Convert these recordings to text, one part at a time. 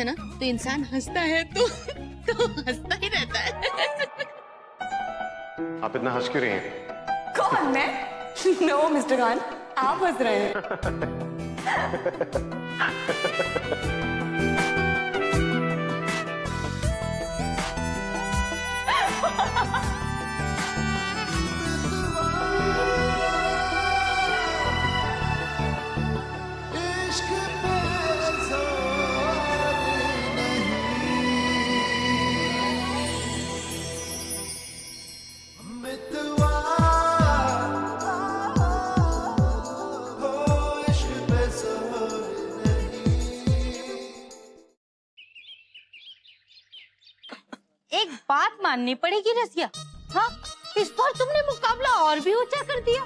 है ना, तो इंसान हंसता है तो हंसता ही रहता है। आप इतना हंस क्यों रही हैं? कौन मैं? नो मिस्टर खान, आप हंस रहे हैं। एक बात माननी पड़ेगी रसिया, हाँ इस बार तुमने मुकाबला और भी ऊंचा कर दिया।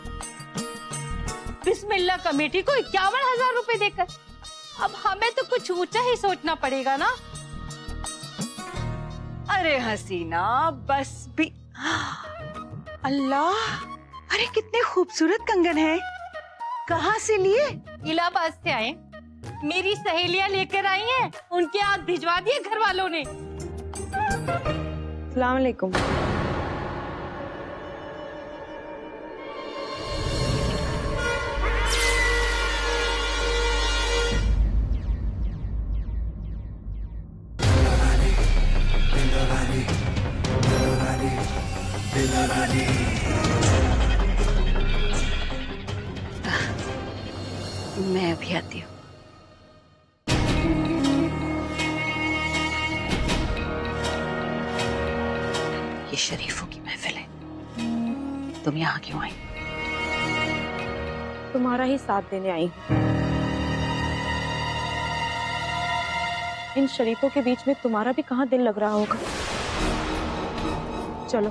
बिस्मिल्लाह कमेटी को 51,000 रुपए देकर अब हमें तो कुछ ऊंचा ही सोचना पड़ेगा ना। अरे हसीना बस भी। अल्लाह, अरे कितने खूबसूरत कंगन हैं। कहाँ से लिए? इलाहाबाद से आए, मेरी सहेलियां लेकर आई हैं, उनके हाथ भिजवा दिए घर वालों ने। अस्सलाम वालेकुम। मैं अभी आती हूँ। ये शरीफों की महफिल है, तुम यहाँ क्यों आई? तुम्हारा ही साथ देने आई हूँ। इन शरीफों के बीच में तुम्हारा भी कहाँ दिल लग रहा होगा। चलो,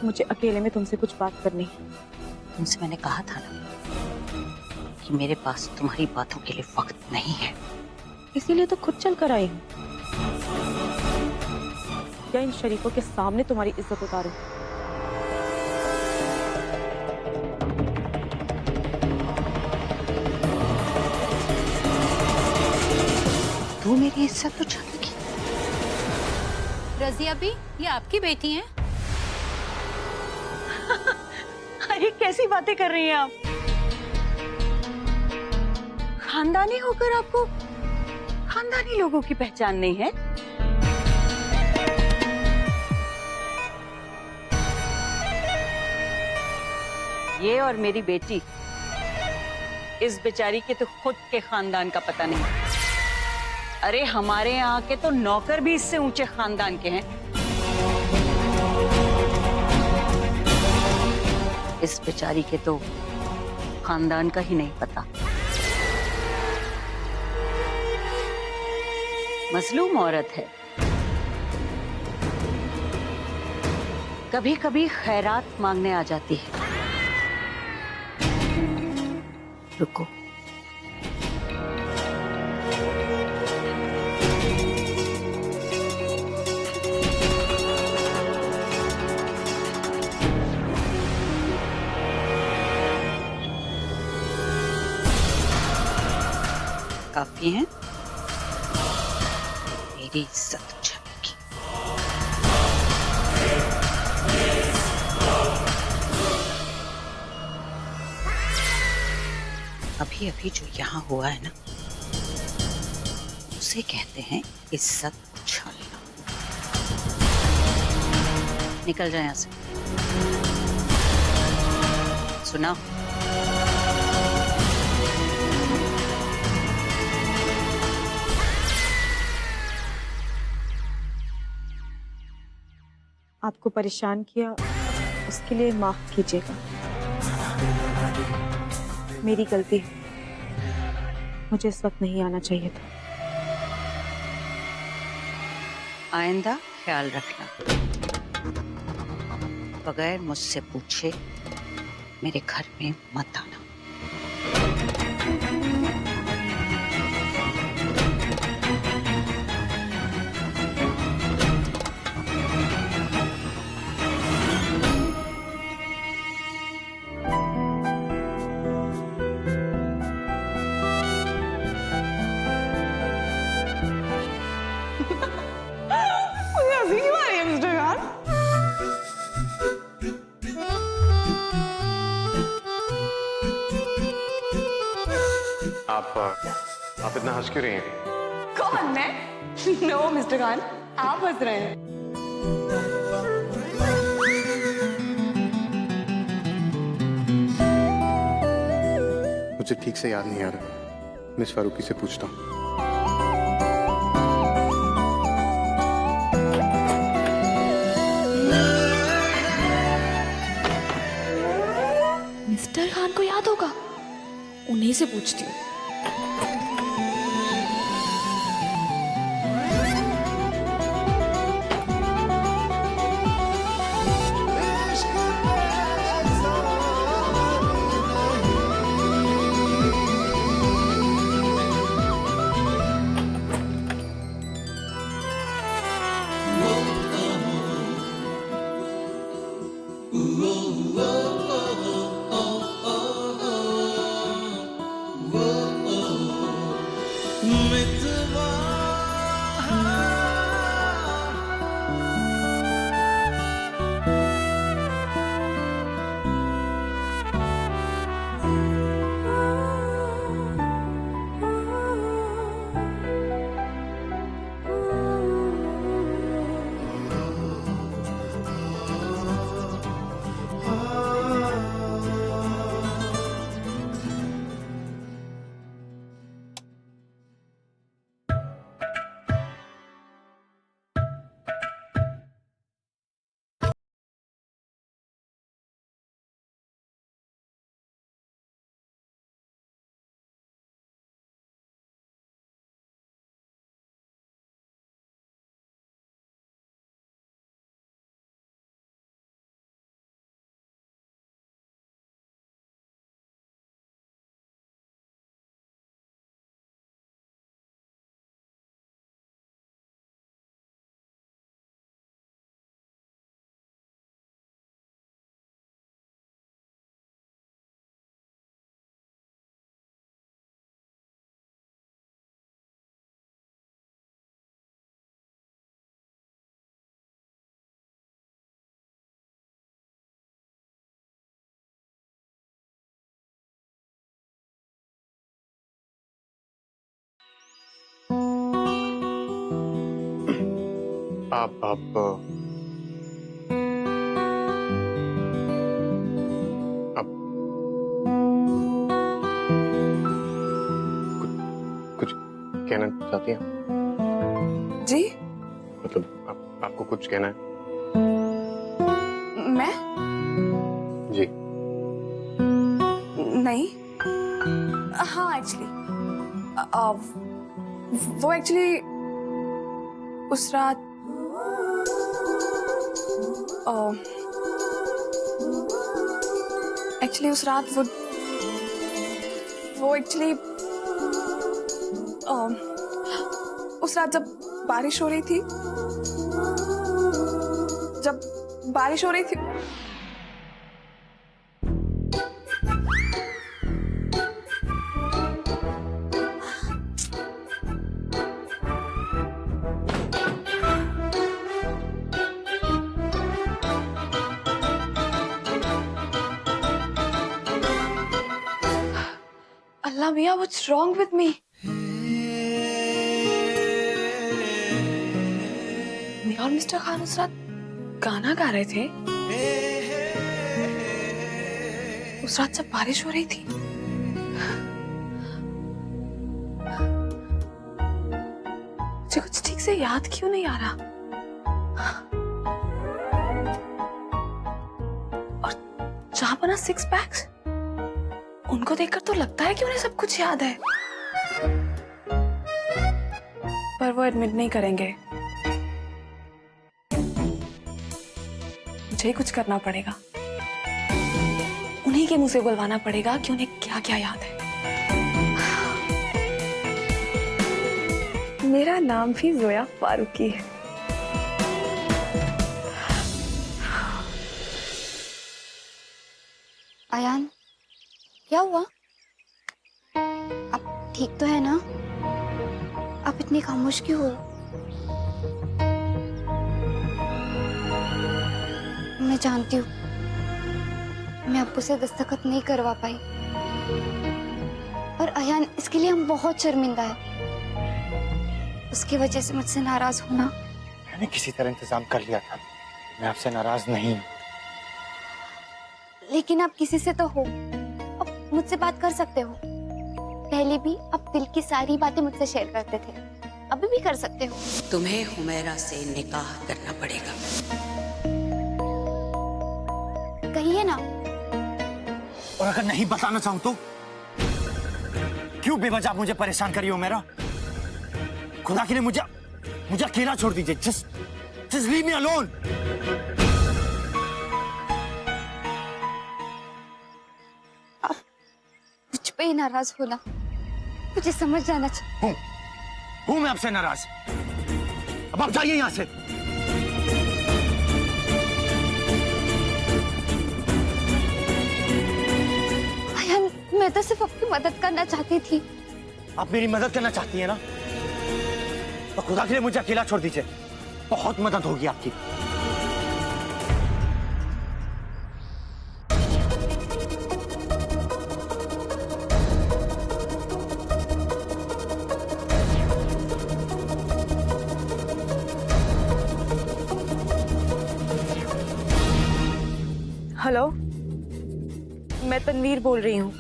मुझे अकेले में तुमसे कुछ बात करनी है। तुमसे मैंने कहा था ना कि मेरे पास तुम्हारी बातों के लिए वक्त नहीं है। इसीलिए तो खुद चल कर आई हूँ। या इन शरीफों के सामने तुम्हारी इज्जत उतारूं? तू मेरी इज्जत तो छानेगी। रजिया भी ये आपकी बेटी हैं? अरे कैसी बातें कर रही हैं आप? खानदानी होकर आपको खानदानी लोगों की पहचान नहीं है? ये और मेरी बेटी, इस बेचारी के तो खुद के खानदान का पता नहीं। अरे हमारे यहाँ के तो नौकर भी इससे ऊंचे खानदान के हैं। इस बेचारी के तो खानदान का ही नहीं पता। मजलूम औरत है, कभी कभी खैरात मांगने आ जाती है। रुको, काफी है, मेरी इज्जत उछलेगी। अभी अभी जो यहाँ हुआ है ना, उसे कहते हैं इज्जत उछालना। निकल जाए यहाँ से। सुना? आपको परेशान किया उसके लिए माफ कीजिएगा। मेरी गलती है, मुझे इस वक्त नहीं आना चाहिए था। आइंदा ख्याल रखना, बगैर मुझसे पूछे मेरे घर में मत आना। इतना हंस क्यों रही हैं? कौन मैं? नो मिस्टर खान, आप हंस रहे हैं। मुझे ठीक से याद नहीं आ रहा, मिस फारूकी से पूछता हूँ। मिस्टर खान को याद होगा, उन्हीं से पूछती हूँ। आप कुछ कहना चाहती हैं? जी? मतलब आपको कुछ कहना है? मैं? जी। नहीं। हाँ एक्चुअली वो एक्चुअली उस रात एक्चुअली उस रात वो एक्चुअली उस रात जब बारिश हो रही थी अल्लाह मियाँ, what's wrong with me? मैं और मिस्टर खान उस रात गाना गा रहे थे। उस रात जब बारिश हो रही थी। मुझे कुछ ठीक से याद क्यों नहीं आ रहा? और जहां बना 6 पैक्स, उनको देखकर तो लगता है कि उन्हें सब कुछ याद है, पर वो एडमिट नहीं करेंगे। मुझे ही कुछ करना पड़ेगा, उन्हीं के मुंह से बुलवाना पड़ेगा कि उन्हें क्या क्या याद है। मेरा नाम भी जोया फारूकी है। अयान, क्या हुआ? आप ठीक तो है ना? आप इतनी खामोश क्यों हो? मैं जानती हूँ मैं अब्बू से दस्तखत नहीं करवा पाई, और अयान इसके लिए हम बहुत शर्मिंदा है। उसकी वजह से मुझसे नाराज होना। मैंने किसी तरह इंतजाम कर लिया था, मैं आपसे नाराज नहीं हूँ। लेकिन आप किसी से तो हो, अब मुझसे बात कर सकते हो। पहले भी आप दिल की सारी बातें मुझसे शेयर करते थे, अभी भी कर सकते हो। तुम्हें हुमैरा से निकाह करना पड़ेगा। कहिए ना। और अगर नहीं बताना चाहूं तो क्यों बेवजह मुझे परेशान करिए हुमैरा? खुदा के लिए मुझे अकेला छोड़ दीजिए। Just leave me alone. आप मुझ पे ही नाराज होना, मुझे समझ जाना चाहिए। हूं मैं आपसे नाराज। अब आप जाइए यहां से। अयान, मैं तो सिर्फ आपकी मदद करना चाहती थी। आप मेरी मदद करना चाहती है ना, तो खुदा के लिए मुझे अकेला छोड़ दीजिए, बहुत मदद होगी आपकी। हेलो, मैं तनवीर बोल रही हूँ।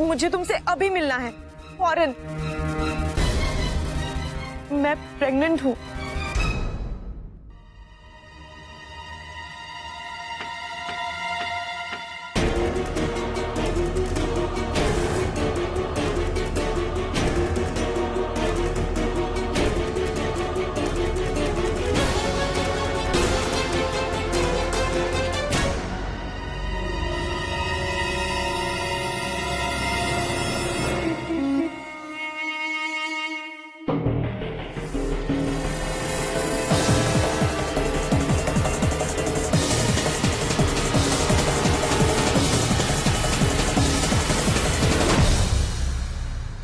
मुझे तुमसे अभी मिलना है, फौरन। मैं प्रेग्नेंट हूँ।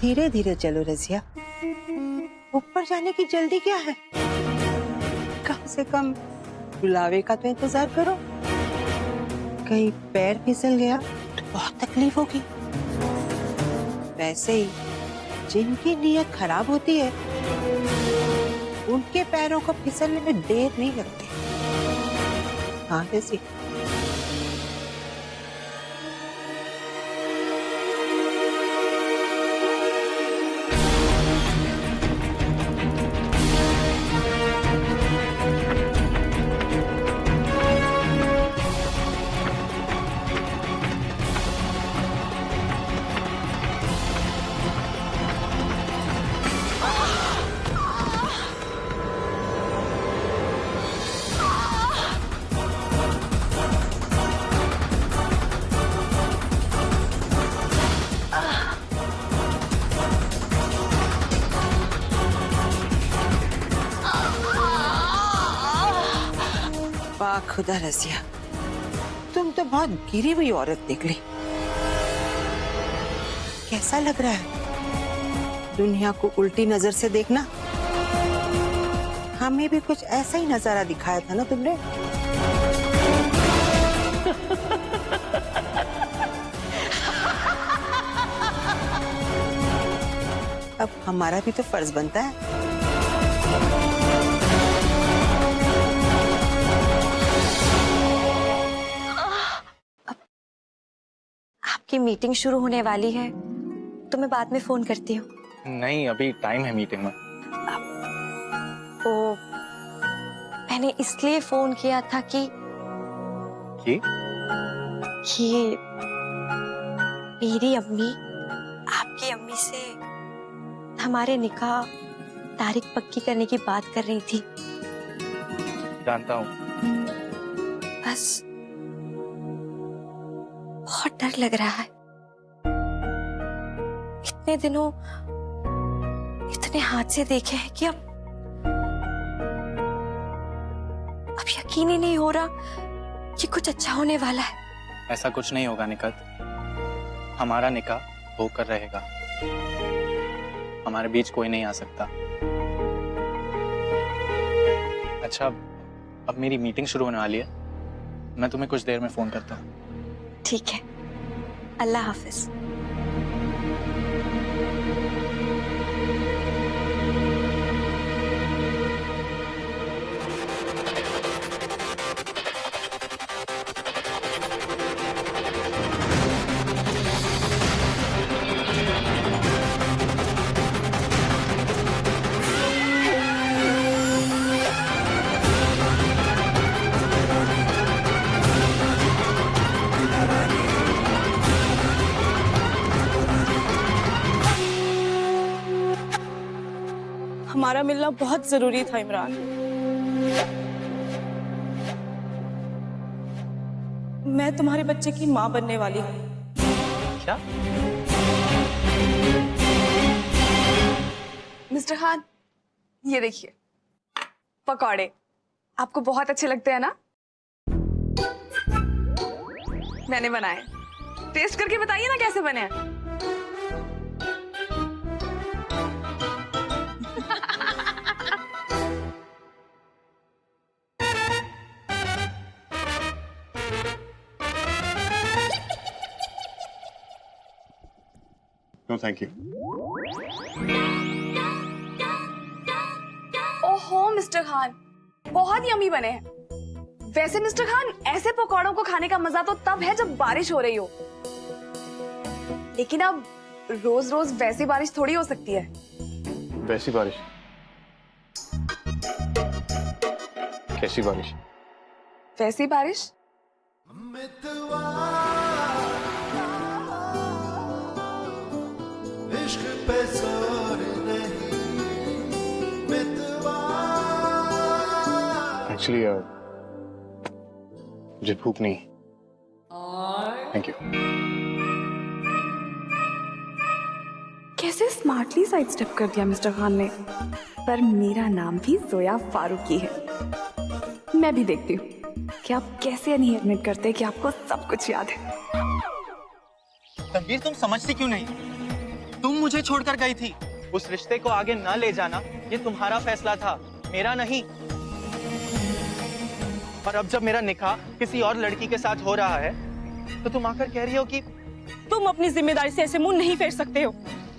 धीरे धीरे चलो रजिया, ऊपर जाने की जल्दी क्या है? कम से कम बुलावे का तो इंतजार करो। कहीं पैर फिसल गया तो बहुत तकलीफ होगी। वैसे ही जिनकी नीयत खराब होती है उनके पैरों को फिसलने में देर नहीं लगती। हाँ रजिया, वाह खुदा रजिया, तुम तो बहुत गिरी हुई औरत निकली। कैसा लग रहा है दुनिया को उल्टी नजर से देखना? हमें भी कुछ ऐसा ही नजारा दिखाया था ना तुमने। अब हमारा भी तो फर्ज बनता है। आपकी मीटिंग शुरू होने वाली है, तो मैं बाद में फोन करती हूँ। नहीं, अभी टाइम है मीटिंग में। तो मैंने इसलिए फोन किया था कि मेरी अम्मी आपकी अम्मी से हमारे निकाह तारीख पक्की करने की बात कर रही थी। जानता हूँ। बस बहुत डर लग रहा है। इतने दिनों इतने हादसे देखे हैं कि अब यकीन ही नहीं हो रहा कि कुछ अच्छा होने वाला है। ऐसा कुछ नहीं होगा निकत, हमारा निकाह होकर रहेगा। हमारे बीच कोई नहीं आ सकता। अच्छा, अब मेरी मीटिंग शुरू होने वाली है, मैं तुम्हें कुछ देर में फोन करता हूँ। ठीक है, अल्लाह हाफिज। हमारा मिलना बहुत जरूरी था इमरान। मैं तुम्हारे बच्चे की माँ बनने वाली हूँ। क्या? मिस्टर खान, ये देखिए पकौड़े, आपको बहुत अच्छे लगते हैं ना? मैंने बनाए, टेस्ट करके बताइए ना कैसे बने हैं। No thank you. ओहो मिस्टर खान, बहुत यम्मी बने हैं। वैसे मिस्टर खान, ऐसे पकौड़ों को खाने का मजा तो तब है जब बारिश हो रही हो, लेकिन अब रोज रोज वैसी बारिश थोड़ी हो सकती है। वैसी बारिश? कैसी बारिश? वैसी बारिश? एक्चुअली मुझे भूख नहीं। Thank you. कैसे स्मार्टली साइड स्टेप कर दिया मिस्टर खान ने। पर मेरा नाम भी जोया फारूकी है। मैं भी देखती हूँ कि आप कैसे नहीं एडमिट करते कि आपको सब कुछ याद है। तनवीर, तुम समझती क्यों नहीं? तुम मुझे छोड़कर गई थी। उस रिश्ते को आगे ना ले जाना ये तुम्हारा फैसला था, मेरा नहीं। और अब जब मेरा निकाह किसी और लड़की के साथ हो रहा है तो तुम आकर कह रही हो कि तुम अपनी जिम्मेदारी से ऐसे मुंह नहीं फेर सकते हो।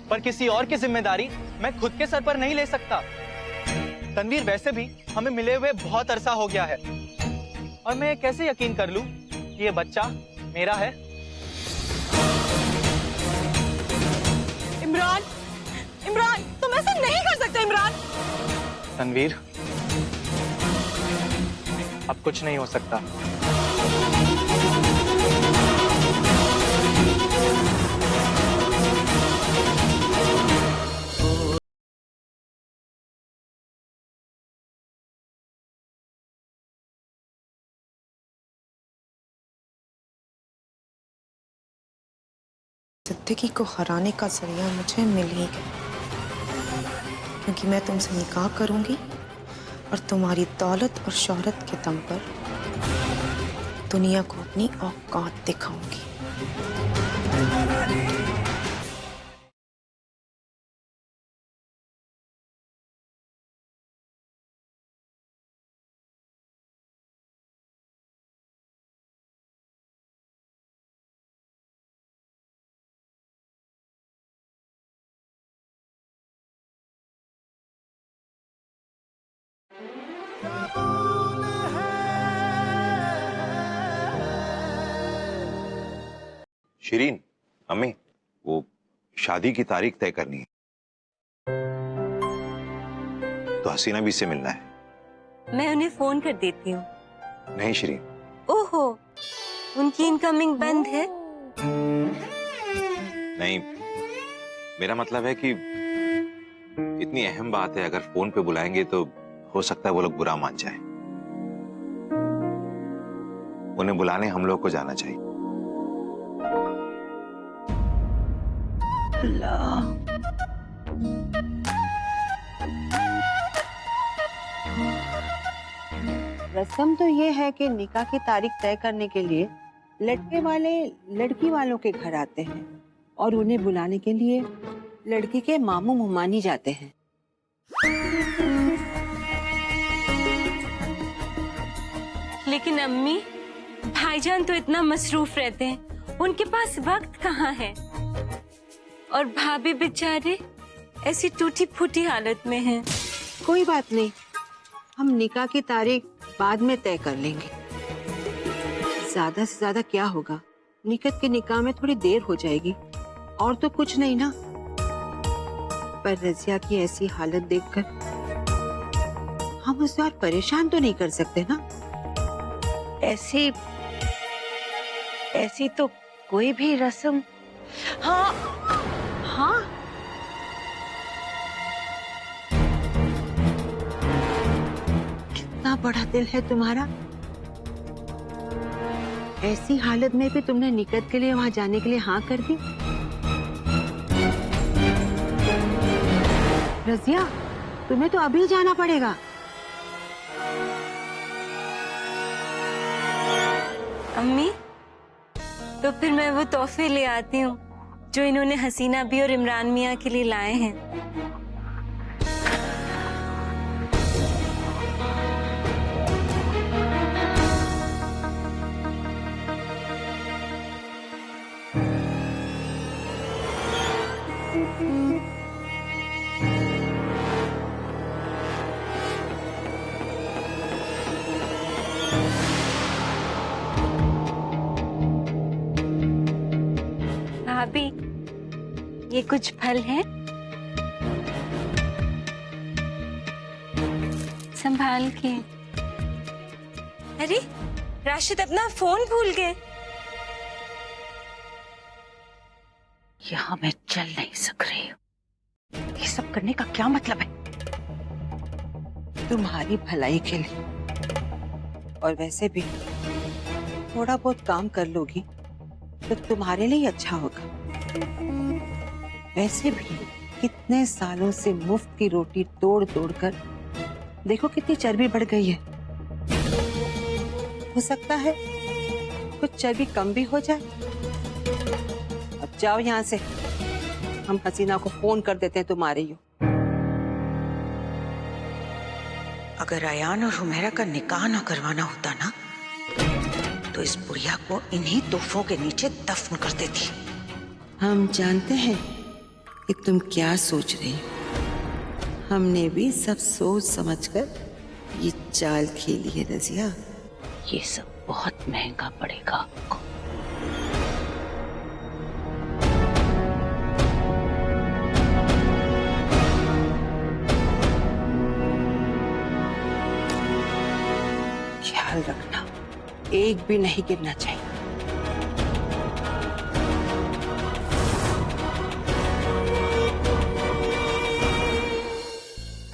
पर किसी और की जिम्मेदारी मैं खुद के सर पर नहीं ले सकता। तनवीर, वैसे भी हमें मिले हुए बहुत अरसा हो गया है और मैं कैसे यकीन कर लूं कि ये बच्चा मेरा है? इमरान, इमरान, तुम ऐसा नहीं कर सकते इमरान। तनवीर, अब कुछ नहीं हो सकता। जिंदगी को हराने का जरिया मुझे मिल ही गया, क्योंकि मैं तुमसे निकाह करूंगी और तुम्हारी दौलत और शोहरत के दम पर दुनिया को अपनी औकात दिखाऊंगी। शिरीन, अम्मी, वो शादी की तारीख तय करनी है तो हसीना भी से मिलना है। मैं उन्हें फोन कर देती हूँ। नहीं शिरीन। ओहो, उनकी इनकमिंग बंद है? नहीं, मेरा मतलब है कि इतनी अहम बात है, अगर फोन पे बुलाएंगे तो हो सकता है वो लोग बुरा मान जाए। उन्हें बुलाने हम लोग को जाना चाहिए। रस्म तो ये है कि निकाह की तारीख तय करने के लिए लड़के वाले लड़की वालों के घर आते हैं और उन्हें बुलाने के लिए लड़की के मामू मुमानी जाते हैं। लेकिन अम्मी, भाईजान तो इतना मसरूफ रहते हैं, उनके पास वक्त कहाँ है? और भाभी बेचारे ऐसी टूटी फूटी हालत में हैं। कोई बात नहीं, हम निकाह की तारीख बाद में तय कर लेंगे। ज्यादा से ज्यादा क्या होगा, निकत के निकाह में थोड़ी देर हो जाएगी और तो कुछ नहीं ना। पर रजिया की ऐसी हालत देखकर हम उसे और परेशान तो नहीं कर सकते ना। ऐसी तो कोई भी रस्म। हाँ, हाँ, बड़ा दिल है तुम्हारा। ऐसी हालत में भी तुमने निकट के लिए वहां जाने के लिए हाँ कर दी। रजिया, तुम्हें तो अभी जाना पड़ेगा। अम्मी, तो फिर मैं वो तोहफे ले आती हूँ जो इन्होंने हसीना भी और इमरान मियाँ के लिए लाए हैं। भाभी, ये कुछ फल हैं, संभाल के। अरे राशिद अपना फोन भूल गए। यहाँ मैं चल नहीं सक रही हूँ। ये सब करने का क्या मतलब है? तुम्हारी भलाई के लिए, और वैसे भी थोड़ा बहुत काम कर लोगी तो तुम्हारे लिए अच्छा होगा। वैसे भी कितने सालों से मुफ्त की रोटी तोड़ तोड़ कर देखो कितनी चर्बी बढ़ गई है। हो सकता है कुछ चर्बी कम भी हो जाए। अब जाओ यहाँ से, हम हसीना को फोन कर देते हैं तुम्हारे ही। अगर अयान और हुमैरा का निकाह ना करवाना होता ना, तो इस बुढ़िया को इन्हीं तोहफों के नीचे दफन कर देती। हम जानते हैं कि तुम क्या सोच रही हो। हमने भी सब सोच समझकर ये चाल खेली है रजिया। ये सब बहुत महंगा पड़ेगा आपको। ख्याल रखना, एक भी नहीं गिरना चाहिए।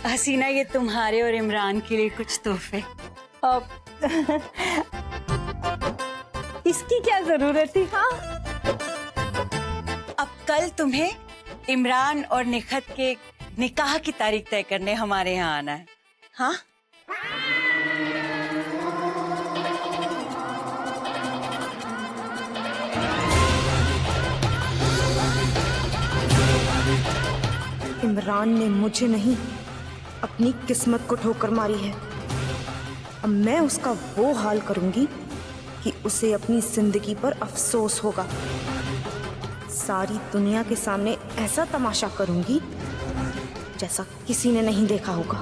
हसीना, ये तुम्हारे और इमरान के लिए कुछ तोहफे। अब इसकी क्या जरूरत थी? हाँ, अब कल तुम्हें इमरान और निखत के निकाह की तारीख तय करने हमारे यहाँ आना है। हाँ, इमरान ने मुझे नहीं, अपनी किस्मत को ठोकर मारी है। अब मैं उसका वो हाल करूंगी कि उसे अपनी जिंदगी पर अफसोस होगा। सारी दुनिया के सामने ऐसा तमाशा करूंगी जैसा किसी ने नहीं देखा होगा।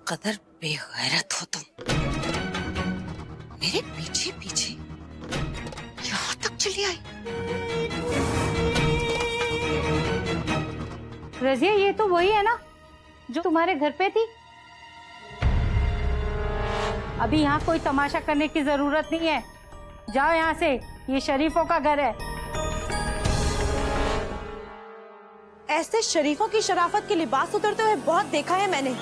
कदर बेगैरत हो तुम। मेरे पीछे पीछे यहाँ तक चली आई। रजिया, ये तो वही है ना जो तुम्हारे घर पे थी। अभी यहाँ कोई तमाशा करने की जरूरत नहीं है। जाओ यहाँ से, ये शरीफों का घर है। ऐसे शरीफों की शराफत के लिबास उतरते हुए बहुत देखा है मैंने।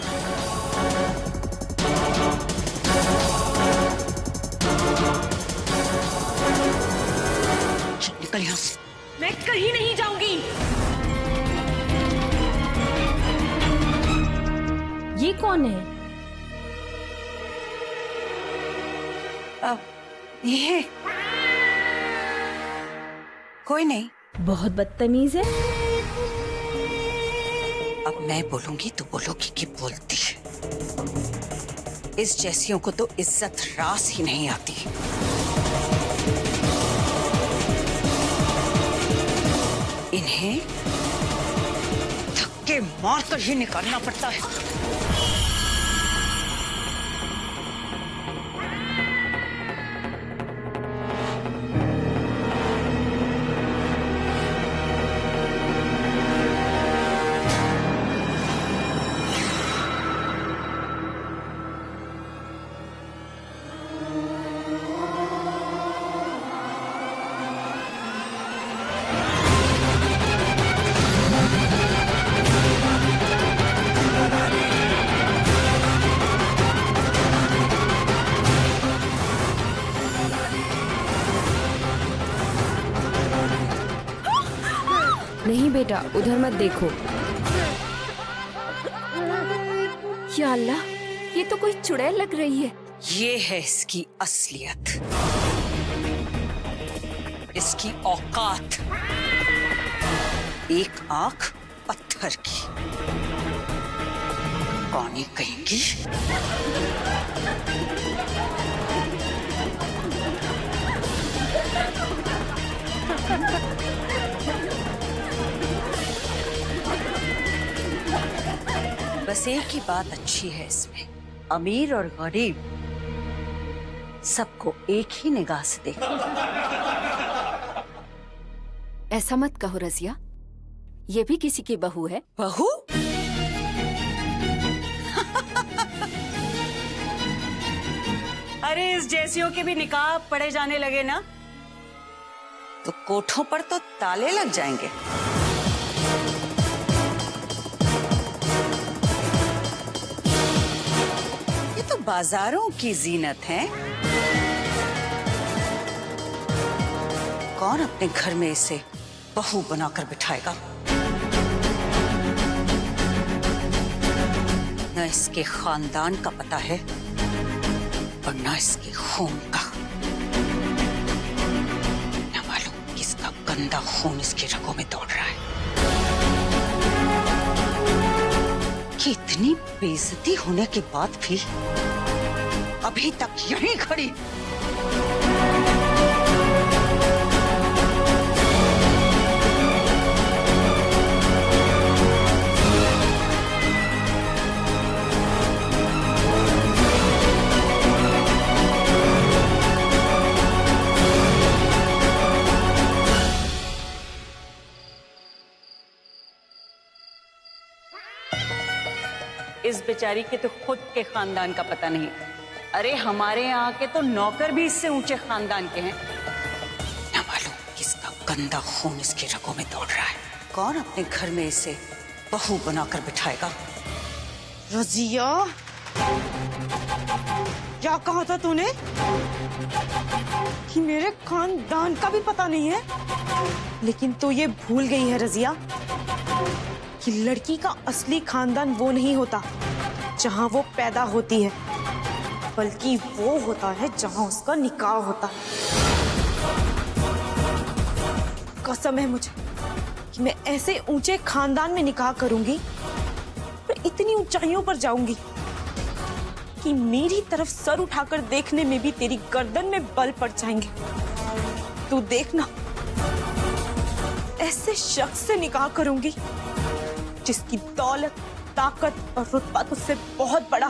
निकल यहाँ से। मैं कहीं नहीं जाऊंगी। ये कौन है? ये कोई नहीं। बहुत बदतमीज है। अब मैं बोलूंगी तो बोलोगी कि बोलती है। इस जैसियों को तो इज्जत रास ही नहीं आती। इन्हें धक्के मार कर ही निकालना पड़ता है। बेटा उधर मत देखो। या अल्लाह, ये तो कोई चुड़ैल लग रही है। ये है इसकी असलियत, इसकी औकात। एक आंख पत्थर की, कौन कहेंगी। बस एक ही बात अच्छी है इसमें, अमीर और गरीब सबको एक ही निगाह से देखो। ऐसा मत कहो रजिया, ये भी किसी की बहू है। बहू? अरे इस जैसियों के भी निकाह पढ़े जाने लगे ना तो कोठों पर तो ताले लग जाएंगे। ये तो बाजारों की जीनत है। कौन अपने घर में इसे बहू बनाकर बिठाएगा? न इसके खानदान का पता है और न इसके खून का। न मालूम किसका गंदा खून इसकी रगों में दौड़ रहा है कि इतनी बेइज्जती होने के बाद भी अभी तक यहीं खड़ी। इस बेचारी के तो खुद के खानदान का पता नहीं। अरे हमारे यहाँ के तो नौकर भी इससे ऊंचे खानदान के हैं। न मालूम किसका गंदा खून इसके रगों में दौड़ रहा है। कौन अपने घर में इसे बहू बनाकर बिठाएगा? रजिया, क्या कहा था तूने कि मेरे खानदान का भी पता नहीं है? लेकिन तो ये भूल गई है रजिया कि लड़की का असली खानदान वो नहीं होता जहां वो पैदा होती है, बल्कि वो होता है जहां उसका निकाह होता है। कसम है मुझे कि मैं ऐसे ऊंचे खानदान में निकाह करूंगी और इतनी ऊंचाइयों पर जाऊंगी कि मेरी तरफ सर उठाकर देखने में भी तेरी गर्दन में बल पड़ जाएंगे। तू देखना, ऐसे शख्स से निकाह करूंगी जिसकी दौलत, ताकत और रुतबा तुझसे बहुत बड़ा।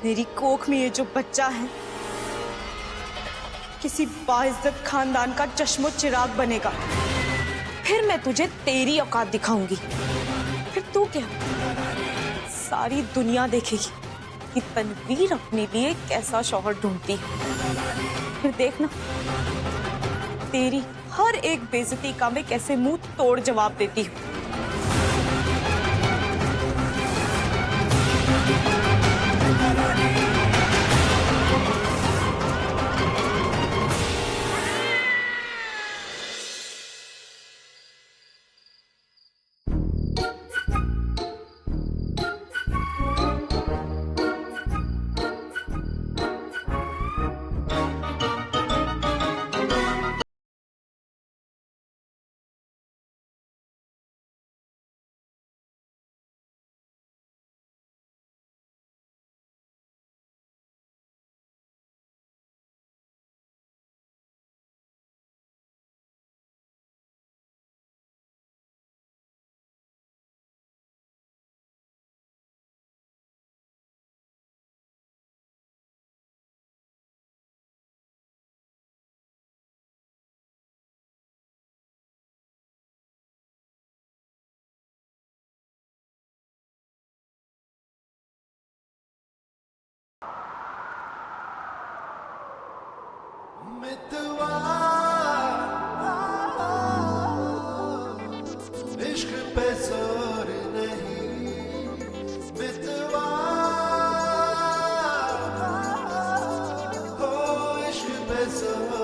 मेरी कोख में ये जो बच्चा है किसी बाइज्जत खानदान का चश्मो चिराग बनेगा। फिर मैं तुझे तेरी औकात दिखाऊंगी। फिर तू क्या, सारी दुनिया देखेगी कि तनवीर अपने लिए कैसा शौहर ढूंढती है। फिर देखना तेरी हर एक बेइज्जती का मैं कैसे मुंह तोड़ जवाब देती हूँ। इश्क पे जोर नहीं मितवा हो, इश्क पे जोर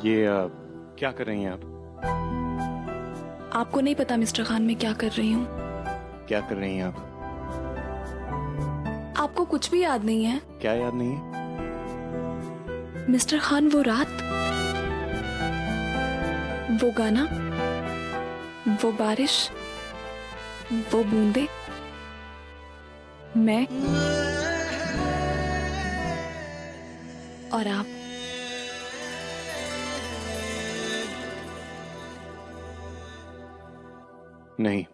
ये क्या कर रही हैं आप? आपको नहीं पता मिस्टर खान मैं क्या कर रही हूँ? क्या कर रही हैं आप? आपको कुछ भी याद नहीं है? क्या याद नहीं है? मिस्टर खान वो रात, वो गाना, वो बारिश, वो बूंदे, मैं और आप। नहीं।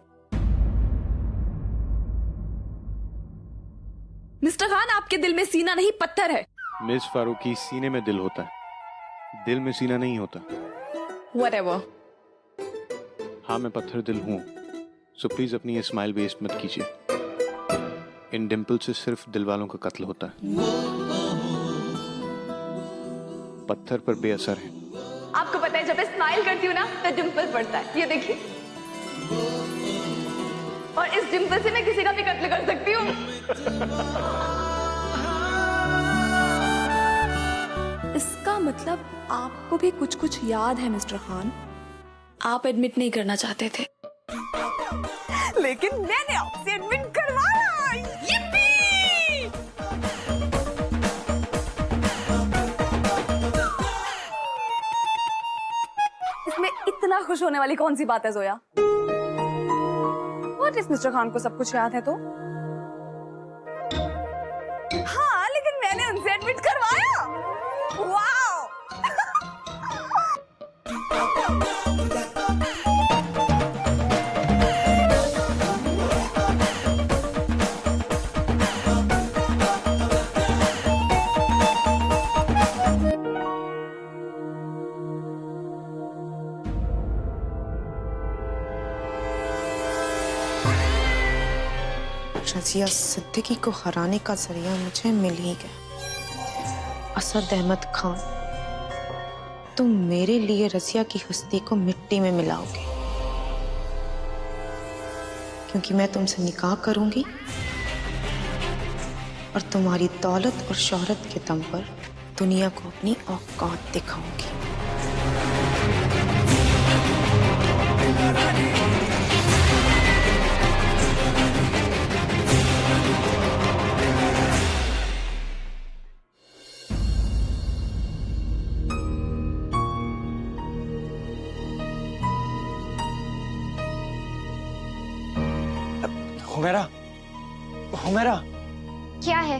मिस्टर खान आपके दिल में सीना नहीं पत्थर है। मिस फारूकी, सीने में दिल होता है, दिल में सीना नहीं होता। Whatever. हाँ, मैं पत्थर दिल हूँ, सो प्लीज अपनी ये स्माइल वेस्ट मत कीजिए। इन डिंपल से सिर्फ दिल वालों का कत्ल होता है, पत्थर पर बेअसर है। आपको पता है जब मैं स्माइल करती हूँ ना तो डिंपल पड़ता है, ये देखिए। और इस डिंपल से मैं किसी का भी कत्ल कर सकती हूँ। इसका मतलब आपको भी कुछ कुछ याद है मिस्टर खान। आप एडमिट नहीं करना चाहते थे, लेकिन मैंने आपसे एडमिट करवाया। yippee! इसमें इतना खुश होने वाली कौन सी बात है जोया? और इस मिस्टर खान को सब कुछ याद है तो? हाँ, लेकिन मैंने उनसे एडमिट करवाया। वाओ! रजिया सिद्दीकी को हराने का जरिया मुझे मिल ही गया। असद अहमद खान, तुम मेरे लिए रजिया की हस्ती को मिट्टी में मिलाओगे, क्योंकि मैं तुमसे निकाह करूंगी और तुम्हारी दौलत और शोहरत के दम पर दुनिया को अपनी औकात दिखाऊंगी। हुमैरा, हुमैरा, क्या है?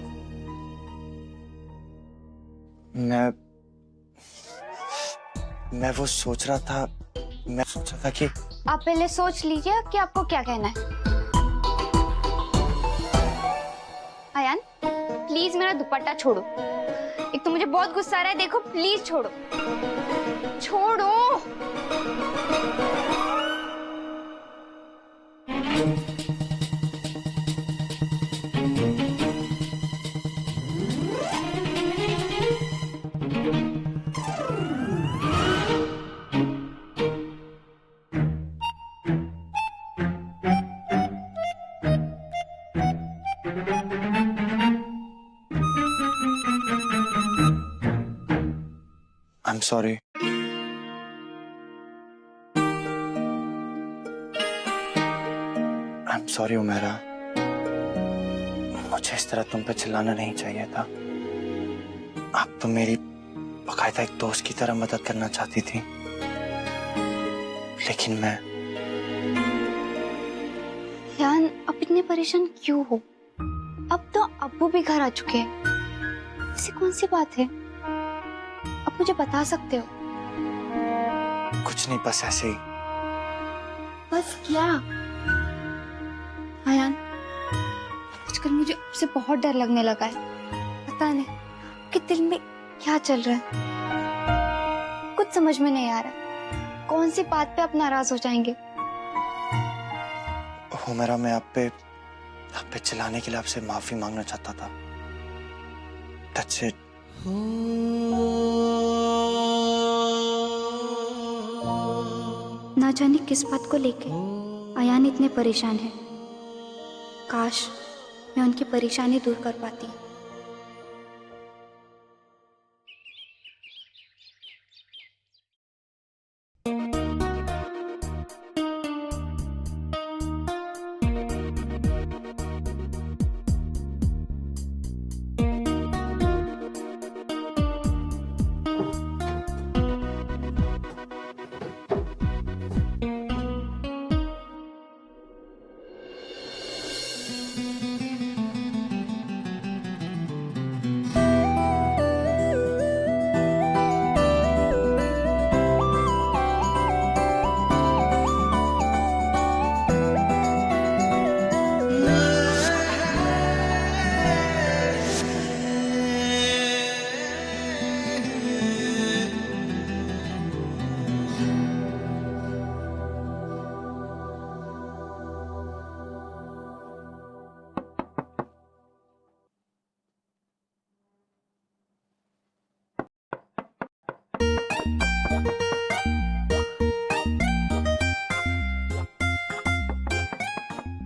मैं वो सोच रहा था, मैं सोचा था कि आप पहले सोच लीजिए कि आपको क्या कहना है। आयान, प्लीज मेरा दुपट्टा छोड़ो। एक तो मुझे बहुत गुस्सा आ रहा है, देखो प्लीज छोड़ो, छोड़ो। I'm sorry. I'm sorry Humaira, मुझे इस तरह तुम पे चिल्लाना नहीं चाहिए था। आप तो मेरी बाकायदा एक दोस्त की तरह मदद करना चाहती थी, लेकिन मैं। यान, अब इतने परेशान क्यों हो? अब तो अब्बू भी घर आ चुके हैं, ऐसी कौन सी बात है? आप मुझे बता सकते हो। कुछ नहीं, बस ऐसे ही। बस क्या? आयान, आजकल मुझे आपसे बहुत डर लगने लगा है। पता नहीं कि दिल में क्या चल रहा है, कुछ समझ में नहीं आ रहा। कौन सी बात पे आप नाराज हो जाएंगे? हुमैरा, मैं आप पे चिल्लाने के लिए आपसे माफी मांगना चाहता था। That's it. ना जाने किस बात को लेके आयान इतने परेशान है। काश मैं उनकी परेशानी दूर कर पाती।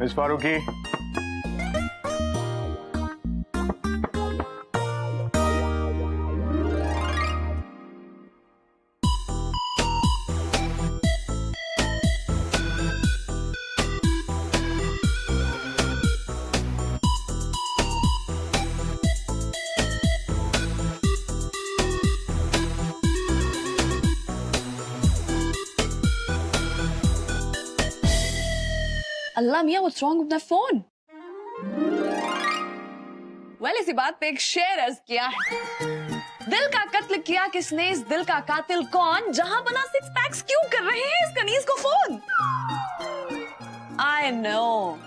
मिस फारूकी, अल्लाह मियाँ, what's wrong with my phone? Well, इसी बात पे एक शेर अर्ज किया है, दिल का कत्ल किया किसने, इस दिल का कातिल कौन, जहां बना सिक्स पैक्स क्यों कर रहे हैं इस कनीज को phone? I know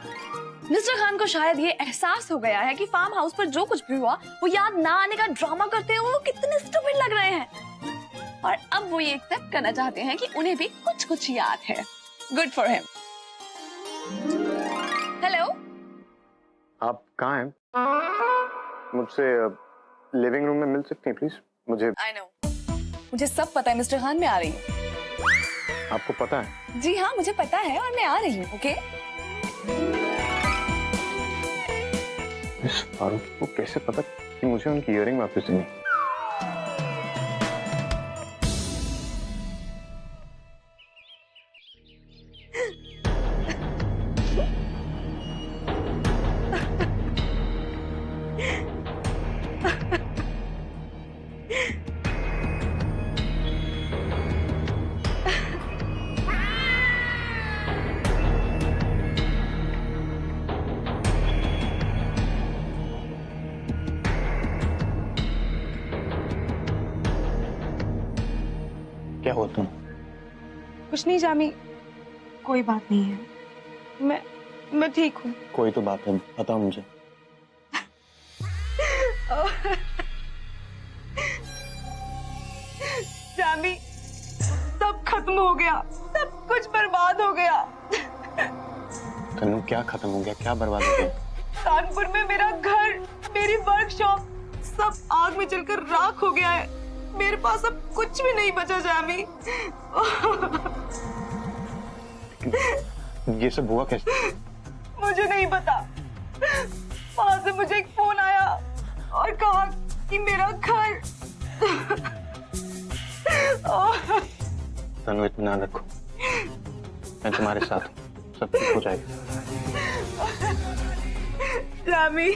mister Khan को शायद ये एहसास हो गया है कि फार्म हाउस पर जो कुछ भी हुआ वो याद ना आने का ड्रामा करते हुए वो कितने स्टूपिड लग रहे हैं, और अब वो ये एक्सेप्ट करना चाहते हैं कि उन्हें भी कुछ कुछ याद है। Good for him. हेलो, आप कहाँ हैं? मुझसे लिविंग रूम में मिल सकती हैं प्लीज? मुझे आई नो, मुझे सब पता है मिस्टर खान, मैं आ रही हूँ। आपको पता है? जी हाँ, मुझे पता है और मैं आ रही हूँ। ओके? मिस फारूकी को कैसे पता कि मुझे उनकी इयरिंग वापस देनी? क्या हुआ तुम? कुछ नहीं जामी, कोई बात नहीं है, मैं ठीक हूँ। कोई तो बात है, बताओ मुझे। जामी, सब खत्म हो गया, सब कुछ बर्बाद हो गया। तन्नू, क्या खत्म हो गया, क्या बर्बाद हो गया? कानपुर में मेरा घर, मेरी वर्कशॉप सब आग में जलकर राख हो गया है। मेरे पास अब कुछ भी नहीं बचा जामी। ये सब हुआ कैसे? मुझे नहीं पता, वहां से मुझे एक फोन आया और कहा कि मेरा घर। तन्नू, इत्मीनान रखो, मैं तुम्हारे साथ हूँ, सब ठीक हो जाएगा। जामी,